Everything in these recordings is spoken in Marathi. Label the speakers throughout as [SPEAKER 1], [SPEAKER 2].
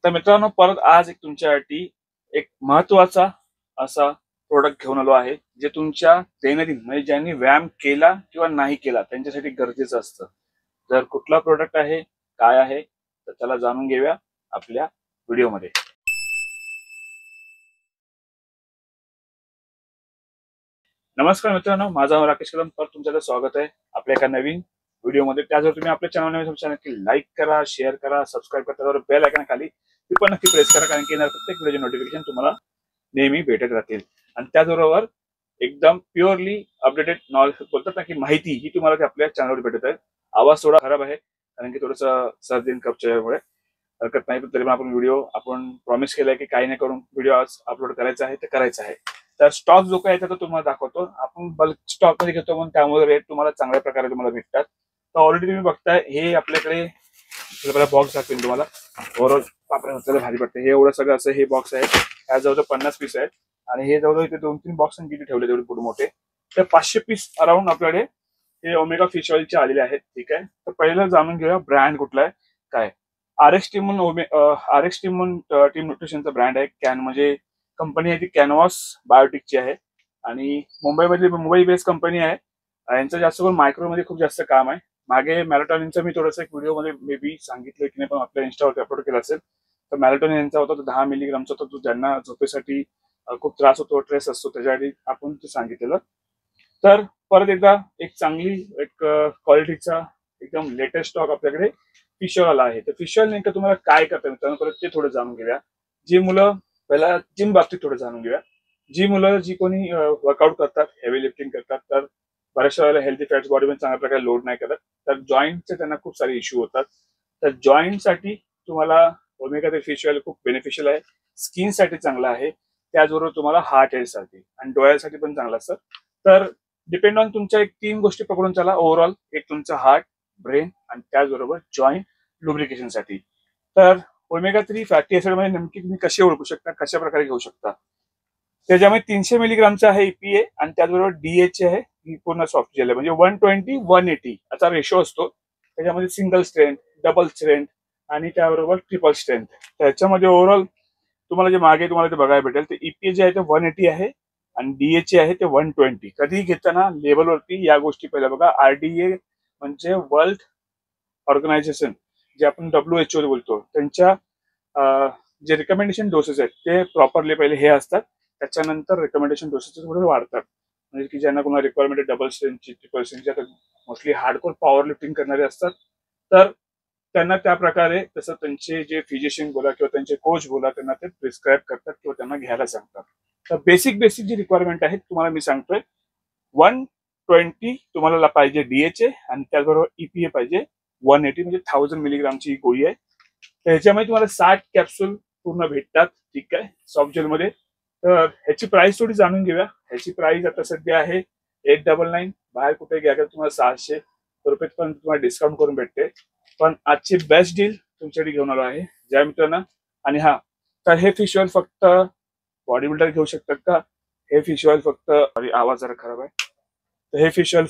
[SPEAKER 1] तर मित्रांनो, परत आज एक तुमच्यासाठी एक महत्वाचा असा प्रोडक्ट घेऊन आलो आहे, जे तुमच्या दैनंदिन म्हणजे ज्यांनी व्यायाम केला किंवा नाही केला त्यांच्यासाठी गरजेचं असतं. जर कुठला प्रोडक्ट आहे, काय आहे, तर त्याला जाणून घेऊया आपल्या व्हिडिओमध्ये. नमस्कार मित्रांनो, माझा नाव राकेश कदम. परत तुमचं स्वागत आहे आपल्या एका नवीन व्हिडिओमध्ये. त्याचबरोबर तुम्ही आपल्या चॅनल नक्की लाईक करा, शेअर करा, सबस्क्राईब करा, त्यावर बेल आयकॉन खाली ती पण नक्की प्रेस करा, कारण की प्रत्येक व्हिडिओचे नोटिफिकेशन तुम्हाला नेहमी भेटत राहतील. आणि त्याचबरोबर एकदम प्युअरली अपडेटेड नॉलेज बोलतात ना, की माहिती ही तुम्हाला आपल्या चॅनलवर भेटत आहे. आवाज थोडा खराब आहे कारण की थोडंसं सर्दी कपच्यामुळे, हरकत नाही, पण तरी पण आपण व्हिडिओ प्रॉमिस केलाय की काही नाही करून व्हिडिओ आज अपलोड करायचा आहे, ते करायचं आहे. तर स्टॉक जो काय तो तुम्हाला दाखवतो. आपण बल्क स्टॉक मध्ये घेतो म्हणून त्यामुळे रेट तुम्हाला चांगल्या प्रकारे तुम्हाला भेटतात. तर ऑलरेडी तुम्ही बघताय, हे आपल्याकडे बॉक्स दाखवेल तुम्हाला. ओव्हरऑल आपल्याला भारी पडते. हे एवढं सगळं असं हे बॉक्स आहे. ह्या जवळजवळ 50 पीस आहेत आणि हे जवळजवळ इथे 2-3 बॉक्स किती ठेवले तेवढे पुढे मोठे. तर 500 पीस अराउंड आपल्याकडे हे ओमेगा फिश ऑइलचे आलेले आहेत. ठीक आहे, तर पहिलं जाणून घेऊया ब्रँड कुठला आहे काय. RX टीम टीम न्यूट्रिशनचा ब्रँड आहे. कॅन म्हणजे कंपनी आहे ती कॅनव्हास बायोटिकची आहे आणि मुंबई बेस्ड कंपनी आहे. यांचं जास्त करून मायक्रोमध्ये खूप जास्त काम आहे. मागे मॅराटॉनिनचं मी थोडंसं एक व्हिडिओमध्ये मे बी सांगितलं की नाही, पण आपल्या इंस्टावरती अपलोड केला असेल. तर मॅराटॉनिन यांचा होता तो 10 मिलीग्रामचा होता, तो ज्यांना झोपेसाठी खूप त्रास होतो, ट्रेस असतो, त्याच्यासाठी आपण ते सांगितलेलं. तर परत एकदा एक चांगली एक क्वालिटीचा एकदम लेटेस्ट स्टॉक आपल्याकडे फिश ऑइल आला आहे. तर फिश ऑइल नेमकं तुम्हाला काय करतं मित्रांनो, परत ते थोडं जाणून घेऊया. जी मुलं पहिला जिम बाबतीत थोडं जाणून घेऊया. जी मुलं जी कोणी वर्कआउट करतात, हेवी लिफ्टिंग करतात, तर बऱ्याचशा वेळेला हेल्दी फॅट्स बॉडीमध्ये चांगल्या प्रकारे लोड नाही करत, तर जॉईंटचे त्यांना खूप सारे इश्यू होतात. तर जॉईंटसाठी तुम्हाला ओमेगा 3 फिश ऑइल खूप बेनिफिशियल आहे. स्किनसाठी चांगला आहे, त्याचबरोबर तुम्हाला हार्ट हेल्थसाठी आणि डोळ्यासाठी पण चांगलं असतं. तर डिपेंड ऑन तुमच्या एक 3 गोष्टी पकडून चला ओव्हरऑल. एक तुमचं हार्ट, ब्रेन आणि त्याचबरोबर जॉईंट लुब्रिकेशनसाठी. तर ओमेगा 3 फॅटी ऍसिड मध्ये नेमकी तुम्ही कसे ओळखू शकता, कशा प्रकारे घेऊ शकता. त्याच्यामध्ये 300 मिलीग्रामचा आहे EPA आणि त्याचबरोबर DHA आहे. ही पूर्ण सॉफ्ट जेल आहे, म्हणजे 120-180 असा रेशो असतो. त्याच्यामध्ये सिंगल स्ट्रेंथ, डबल स्ट्रेंथ आणि त्याबरोबर ट्रिपल स्ट्रेंथ. त्याच्यामध्ये ओव्हरऑल तुम्हाला जे मागे तुम्हाला ते बघायला भेटेल, ते EPA जे आहे ते 180 आहे आणि DHA आहे ते 120. कधी घेताना लेबलवरती या गोष्टी पहिल्या बघा. RDA म्हणजे वर्ल्ड ऑर्गनायझेशन, जे आपण WHO बोलतो, त्यांच्या जे रिकमेंडेशन डोसेस आहेत ते प्रॉपरली पहिले हे असतात. त्याच्यानंतर रिकमेंडेशन डोसेस थोडे वाढतात. म्हणजे की ज्यांना कोणाला रिक्वायरमेंट डबल स्ट्रेंथची, ट्रिपल स्ट्रेंथची, आता मोस्टली हार्डकोर पॉवर लिफ्टिंग करणारे असतात, तर त्यांना त्या प्रकारे तसं त्यांचे जे फिजिशियन बोला किंवा त्यांचे कोच बोला, त्यांना ते प्रिस्क्राईब करतात किंवा त्यांना घ्यायला सांगतात. तर बेसिक जी रिक्वायरमेंट आहेत तुम्हाला मी सांगतोय. 120 तुम्हाला पाहिजे DHA आणि त्याचबरोबर EPA पाहिजे 180, म्हणजे 1000 मिलीग्रामची गोळी आहे. तर ह्याच्यामध्ये तुम्हाला 60 कॅप्सूल पूर्ण भेटतात. ठीक आहे, सॉफ्ट जेलमध्ये. तर ह्याची प्राइस थोडी जाणून घेऊया. ह्याची प्राइस आता सध्या आहे 899. बाहेर कुठे घ्या तुम्हाला 600 रुपये पण तुम्हाला डिस्काउंट करून भेटते. पण आजची बेस्ट डील तुमच्यासाठी घेऊन आलो आहे ज्या मित्रांना. आणि हा, तर हे फिश ऑइल फक्त बॉडी बिल्डर घेऊ शकतात का? हे फिश ऑइल फक्त, आवाज जरा खराब आहे. तर हे फिश ऑइल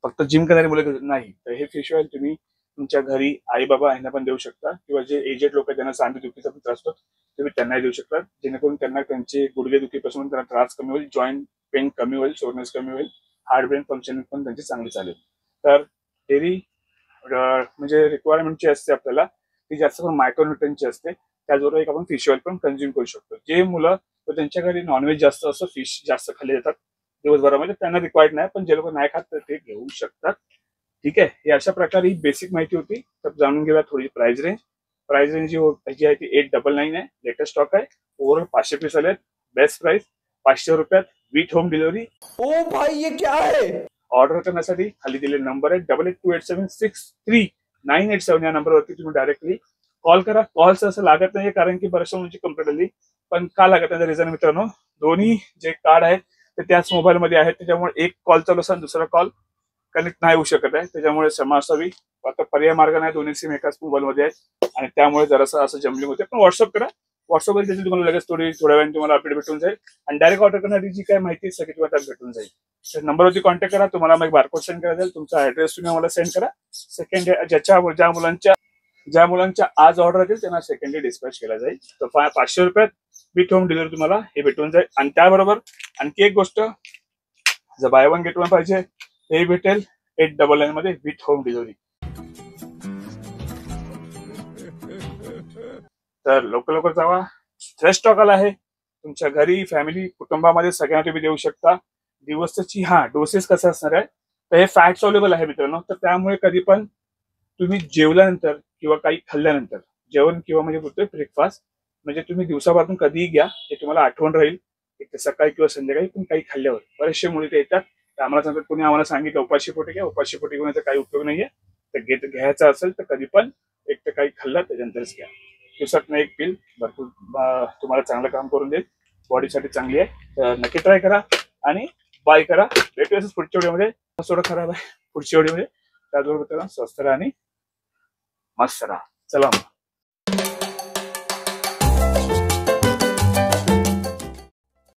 [SPEAKER 1] फक्त जिम करणारे मुलं नाही, तर हे फिश ऑइल तुम्ही तुमच्या घरी आई बाबा यांना पण देऊ शकता, किंवा जे एजेड लोक ज्यांना सांधे दुखीचा पण त्रास होतो तुम्ही त्यांनाही देऊ शकता, जेणेकरून त्यांना त्यांचे गुडघे दुखीपासून त्यांना त्रास कमी होईल, जॉईंट पेन कमी होईल, सोरनेस कमी होईल, हार्ट ब्रेन फंक्शनिंग पण त्यांची चांगली चालेल. तर डेली म्हणजे रिक्वायरमेंटची असते आपल्याला, ती जास्त करून मायक्रोन्यूट्रनची असते. त्याचबरोबर एक आपण फिश ऑइल पण कंझ्युम करू शकतो. जे मुलं त्यांच्या घरी नॉनव्हेज जास्त असतं, फिश जास्त खाल्ले जातात दिवसभरामध्ये, त्यांना रिक्वायर्ड नाही, पण जे लोक नाही खात तर ते घेऊ शकतात. ठीक आहे, हे अशा प्रकारे ही बेसिक माहिती होती. तर जाणून घेऊया थोडी प्राइस रेंज. प्राइस रेंज जी आहे ती 899 आहे. लेटेस्ट स्टॉक आहे. ओव्हरऑल 500 पीस आले. बेस्ट प्राइस 500 रुपयात विथ होम डिलिव्हरी.
[SPEAKER 2] ओ भाई ये क्या है?
[SPEAKER 1] ऑर्डर करण्यासाठी खाली दिलेले नंबर आहे 8828763987. या नंबरवरती तुम्ही डायरेक्टली कॉल करा. कॉलचं असं लागत नाही कारण की बऱ्याचशा मुलांची कंप्लेंट आली, पण का लागत नाही रिझन मित्रांनो, दोन्ही जे कार्ड आहेत ते त्याच मोबाईलमध्ये आहेत, त्याच्यामुळे एक कॉल चालू असेल दुसरा कॉल कनेक्ट नाही होऊ शकत आहे. त्याच्यामुळे क्षमा असावी. आता पर्याय मार्ग नाही, दोन्ही सिम एकाच मोबाईलमध्ये आहेत आणि त्यामुळे जरासं असं जमलिंग होते. पण व्हॉट्सअप करा. व्हॉट्सअपवर त्याची तुम्हाला लगेच थोड्या वेळाने तुम्हाला अपडेट भेटून जाईल आणि डायरेक्ट ऑर्डर करण्याची जी काय माहिती सगळी तुम्हाला त्यात भेटून जाईल. तर नंबरवरती कॉन्टॅक्ट करा. तुम्हाला मग बारकोड सेंड करा जाईल. तुमचा ऍड्रेस तुम्ही आम्हाला सेंड करा. सेकंड, ज्या मुलांच्या ज्या मुलांच्या आज ऑर्डर येतील त्यांना सेकंडली डिस्पॅच केला जाईल. तर 500 रुपयात विथ होम डिलिव्हरी तुम्हाला हे भेटून जाईल. आणि त्याबरोबर आणखी एक गोष्ट, जर बाय वन गेट वन पाहिजे हे भेटेल 899 मध्ये विथ होम डिलिव्हरी. तर लवकर जावा, फ्रेश स्टॉक आला आहे. तुमच्या घरी, फॅमिली, कुटुंबामध्ये सगळ्यांना तुम्ही देऊ शकता. दिवसाची डोसेस कसं असणार आहे, तर हे फॅट सॉल्युबल आहे मित्रांनो. तर त्यामुळे कधी पण तुम्ही जेवल्यानंतर किंवा काही खाल्ल्यानंतर, जेवण किंवा म्हणजे बोलतोय ब्रेकफास्ट, म्हणजे तुम्ही दिवसापासून कधीही घ्या, हे तुम्हाला आठवण राहील. एक तर सकाळी किंवा संध्याकाळी पण काही खाल्ल्यावर बरेचसे मुली ते येतात. तर आम्हाला सांगतात, कोणी आम्हाला सांगितलं उपाशी पोटी घ्या, उपाशी पोटी घेण्याचा काही उपयोग नाहीये. तर घ्यायचं असेल तर कधी पण एक तर काही खाल्लं त्याच्यानंतरच घ्या. दिवसात एक पिल भरपूर तुम्हाला चांगलं काम करून देईल, बॉडीसाठी चांगली आहे. तर नक्की ट्राय करा आणि बाय करा. भेटूया पुढच्या व्हिडिओमध्ये. थोडं खराब आहे पुढच्या व्हिडिओमध्ये. त्याचबरोबर स्वस्त राहा आणि मस्त राहा. चला मग.